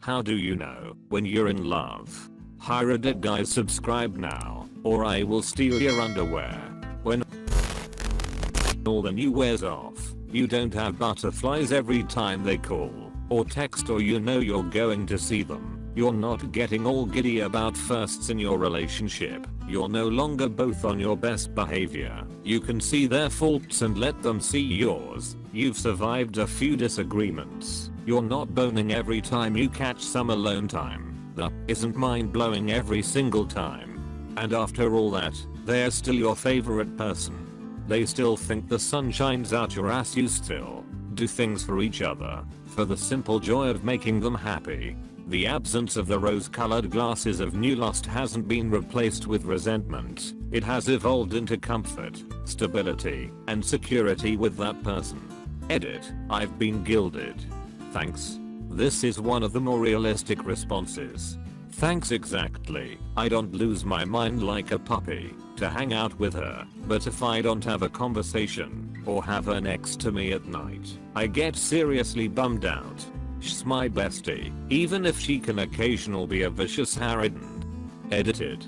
How do you know when you're in love? Hi Reddit guys, subscribe now, or I will steal your underwear. When all the new wears off, you don't have butterflies every time they call, or text, or you know you're going to see them. You're not getting all giddy about firsts in your relationship. You're no longer both on your best behavior. You can see their faults and let them see yours. You've survived a few disagreements. You're not boning every time you catch some alone time. That isn't mind blowing every single time. And after all that, they're still your favorite person. They still think the sun shines out your ass. You still do things for each other, for the simple joy of making them happy. The absence of the rose-colored glasses of new lust hasn't been replaced with resentment. It has evolved into comfort, stability, and security with that person. Edit. I've been gilded. Thanks. This is one of the more realistic responses. Thanks exactly. I don't lose my mind like a puppy to hang out with her, but if I don't have a conversation or have her next to me at night, I get seriously bummed out. She's my bestie, even if she can occasionally be a vicious harridan. Edited.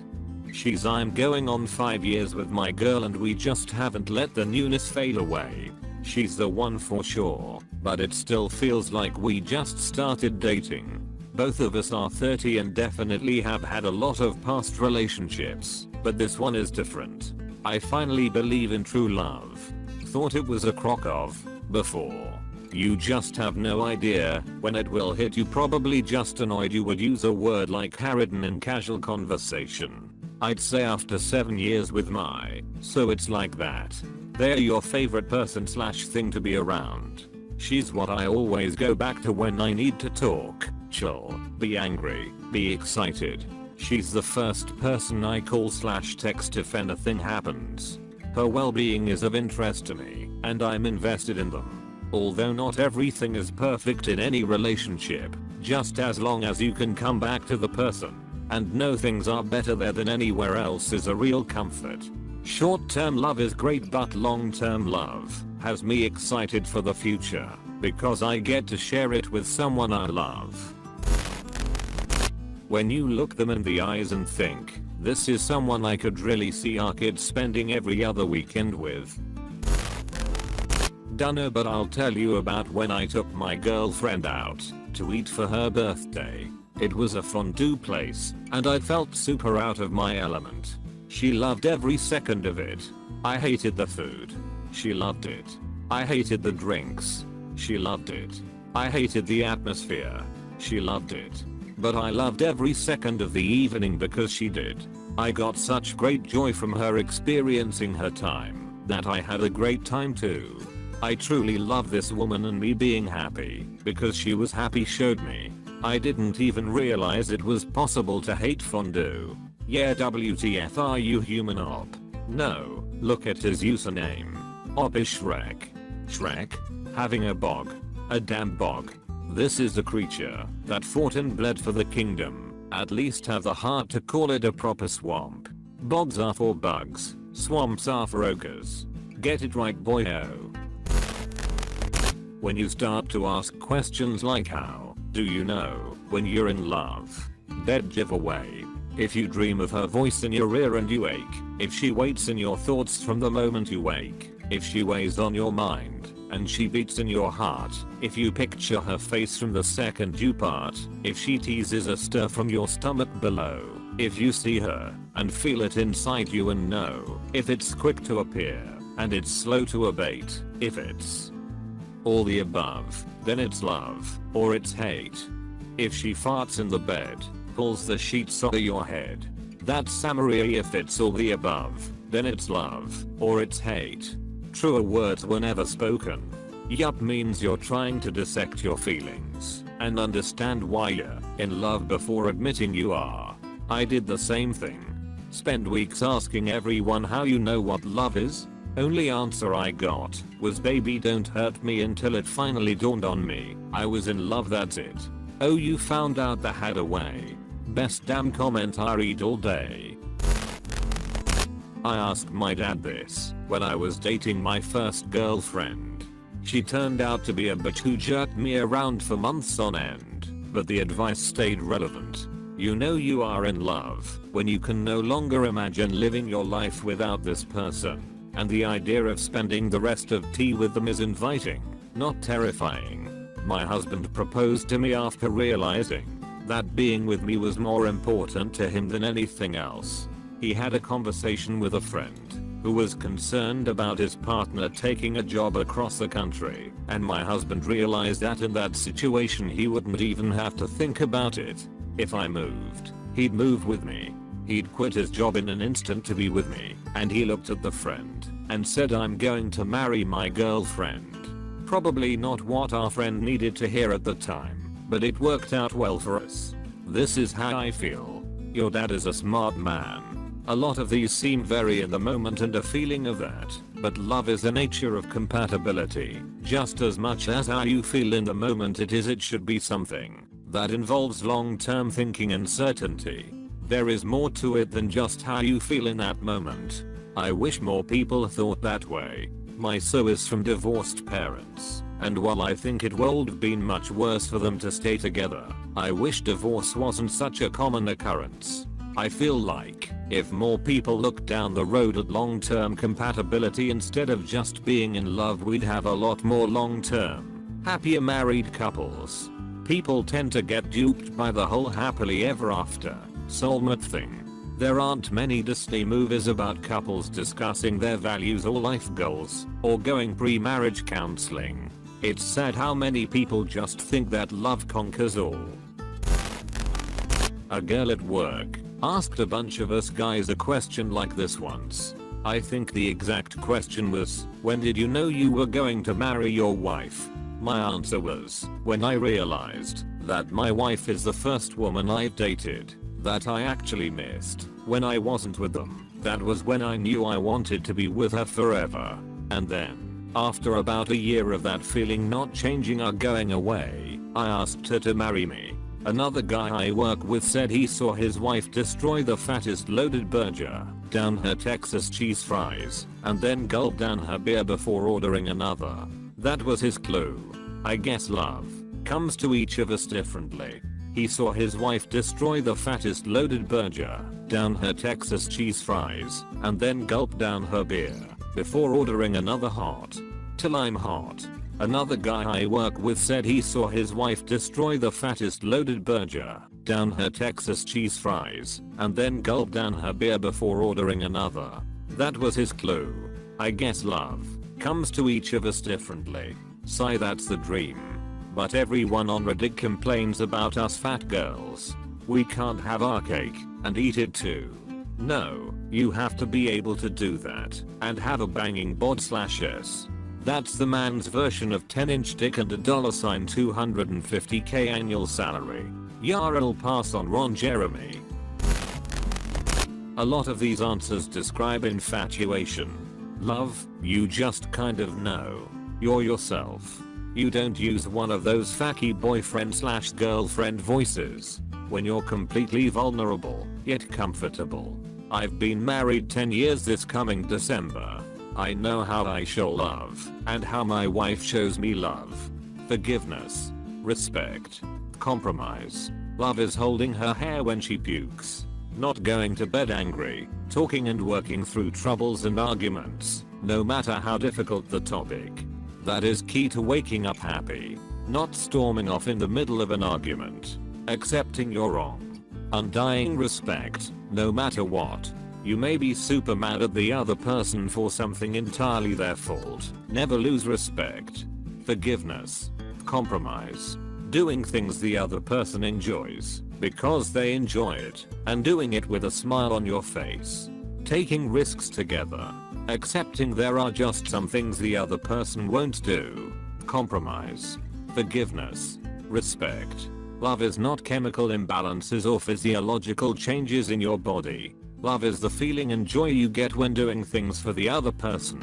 I'm going on 5 years with my girl and we just haven't let the newness fade away. She's the one for sure, but it still feels like we just started dating. Both of us are 30 and definitely have had a lot of past relationships, but this one is different. I finally believe in true love. Thought it was a crock of before. You just have no idea when it will hit. You probably just annoyed. You would use a word like harridan in casual conversation. I'd say after 7 years with my, so it's like that. They're your favorite person / thing to be around. She's what I always go back to when I need to talk, chill, be angry, be excited. She's the first person I call / text if anything happens. Her well-being is of interest to me, and I'm invested in them. Although not everything is perfect in any relationship, just as long as you can come back to the person and know things are better there than anywhere else is a real comfort. Short-term love is great, but long-term love has me excited for the future because I get to share it with someone I love. When you look them in the eyes and think, this is someone I could really see our kids spending every other weekend with. Dunno, but I'll tell you about when I took my girlfriend out to eat for her birthday. It was a fondue place, and I felt super out of my element. She loved every second of it. I hated the food. She loved it. I hated the drinks. She loved it. I hated the atmosphere. She loved it. But I loved every second of the evening because she did. I got such great joy from her experiencing her time that I had a great time too. I truly love this woman, and me being happy because she was happy showed me I didn't even realize it was possible to hate fondue. Yeah, WTF, are you human op? No, look at his username. Op is Shrek. Shrek? Having a bog. A damn bog. This is a creature that fought and bled for the kingdom. At least have the heart to call it a proper swamp. Bogs are for bugs. Swamps are for ogres. Get it right, boyo. When you start to ask questions like how do you know when you're in love? Dead giveaway. If you dream of her voice in your ear and you ache, if she waits in your thoughts from the moment you wake, if she weighs on your mind and she beats in your heart, if you picture her face from the second you part, if she teases a stir from your stomach below, if you see her and feel it inside you and know if it's quick to appear and it's slow to abate, if it's all the above, then it's love, or it's hate. If she farts in the bed, pulls the sheets over your head, that's summary. If it's all the above, then it's love, or it's hate. Truer words were never spoken. Yup means you're trying to dissect your feelings and understand why you're in love before admitting you are. I did the same thing. Spend weeks asking everyone how you know what love is. Only answer I got was baby don't hurt me, until it finally dawned on me I was in love, that's it. Oh, you found out the had a way. Best damn comment I read all day. I asked my dad this when I was dating my first girlfriend. She turned out to be a bitch who jerked me around for months on end. but the advice stayed relevant. You know you are in love when you can no longer imagine living your life without this person, and the idea of spending the rest of tea with them is inviting, not terrifying. My husband proposed to me after realizing that being with me was more important to him than anything else. He had a conversation with a friend who was concerned about his partner taking a job across the country, and my husband realized that in that situation he wouldn't even have to think about it. If I moved, he'd move with me. He'd quit his job in an instant to be with me, and he looked at the friend and said, "I'm going to marry my girlfriend." Probably not what our friend needed to hear at the time, but it worked out well for us. This is how I feel. Your dad is a smart man. A lot of these seem very in the moment and a feeling of that, but love is the nature of compatibility. Just as much as how you feel in the moment it should be something that involves long-term thinking and certainty. There is more to it than just how you feel in that moment. I wish more people thought that way. My son is from divorced parents, and while I think it would have been much worse for them to stay together, I wish divorce wasn't such a common occurrence. I feel like if more people looked down the road at long-term compatibility instead of just being in love, we'd have a lot more long-term, happier married couples. People tend to get duped by the whole happily ever after soulmate thing. There aren't many Disney movies about couples discussing their values or life goals, or going pre-marriage counseling. It's sad how many people just think that love conquers all. A girl at work asked a bunch of us guys a question like this once. I think the exact question was, "When did you know you were going to marry your wife?" My answer was, "When I realized that my wife is the first woman I've dated that I actually missed when I wasn't with them. That was when I knew I wanted to be with her forever." And then, after about a year of that feeling not changing or going away, I asked her to marry me. Another guy I work with said he saw his wife destroy the fattest loaded burger down her Texas cheese fries, and then gulp down her beer before ordering another. That was his clue. I guess love comes to each of us differently. He saw his wife destroy the fattest loaded burger down her Texas cheese fries, and then gulp down her beer before ordering another hot. Till I'm hot. Another guy I work with said he saw his wife destroy the fattest loaded burger down her Texas cheese fries, and then gulp down her beer before ordering another. That was his clue. I guess love comes to each of us differently. Sigh, that's the dream. But everyone on Reddit complains about us fat girls. We can't have our cake and eat it too. No, you have to be able to do that and have a banging bod/s. That's the man's version of 10-inch dick and a $250k annual salary. Yar'll pass on Ron Jeremy. A lot of these answers describe infatuation. Love, you just kind of know. You're yourself. You don't use one of those facky boyfriend/girlfriend voices when you're completely vulnerable, yet comfortable. I've been married 10 years this coming December. I know how I show love and how my wife shows me love. Forgiveness, respect, compromise. Love is holding her hair when she pukes, not going to bed angry, talking and working through troubles and arguments, no matter how difficult the topic. That is key to waking up happy, not storming off in the middle of an argument. Accepting you're wrong. Undying respect, no matter what. You may be super mad at the other person for something entirely their fault. Never lose respect. Forgiveness. Compromise. Doing things the other person enjoys because they enjoy it, and doing it with a smile on your face. Taking risks together. Accepting there are just some things the other person won't do. Compromise. Forgiveness. Respect. Love is not chemical imbalances or physiological changes in your body. Love is the feeling and joy you get when doing things for the other person.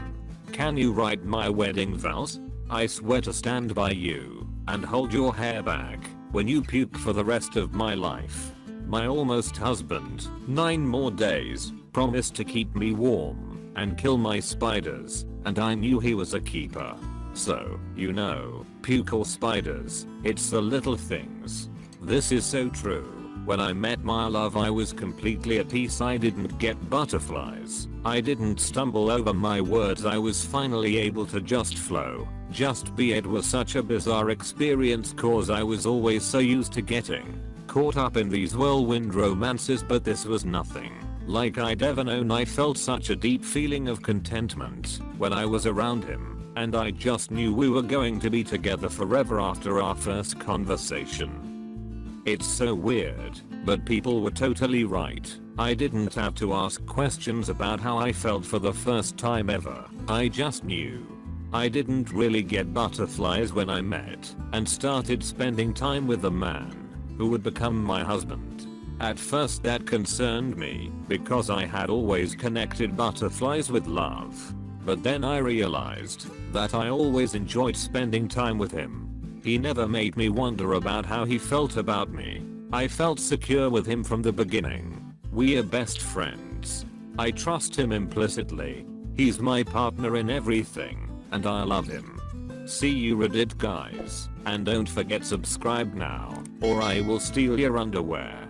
Can you write my wedding vows? I swear to stand by you and hold your hair back when you puke for the rest of my life. My almost husband, 9 more days, promised to keep me warm and kill my spiders, and I knew he was a keeper. So, you know, puke or spiders, it's the little things This is so true. When I met my love I was completely at peace. I didn't get butterflies. I didn't stumble over my words. I was finally able to just flow. Just be. It was such a bizarre experience cause I was always so used to getting caught up in these whirlwind romances, but this was nothing like I'd ever known. I felt such a deep feeling of contentment when I was around him, and I just knew we were going to be together forever after our first conversation. It's so weird, but people were totally right. I didn't have to ask questions about how I felt for the first time ever. I just knew. I didn't really get butterflies when I met and started spending time with the man who would become my husband. At first that concerned me because I had always connected butterflies with love. But then I realized that I always enjoyed spending time with him. He never made me wonder about how he felt about me. I felt secure with him from the beginning. We are best friends. I trust him implicitly. He's my partner in everything, and I love him. See you Reddit guys, and don't forget subscribe now, or I will steal your underwear.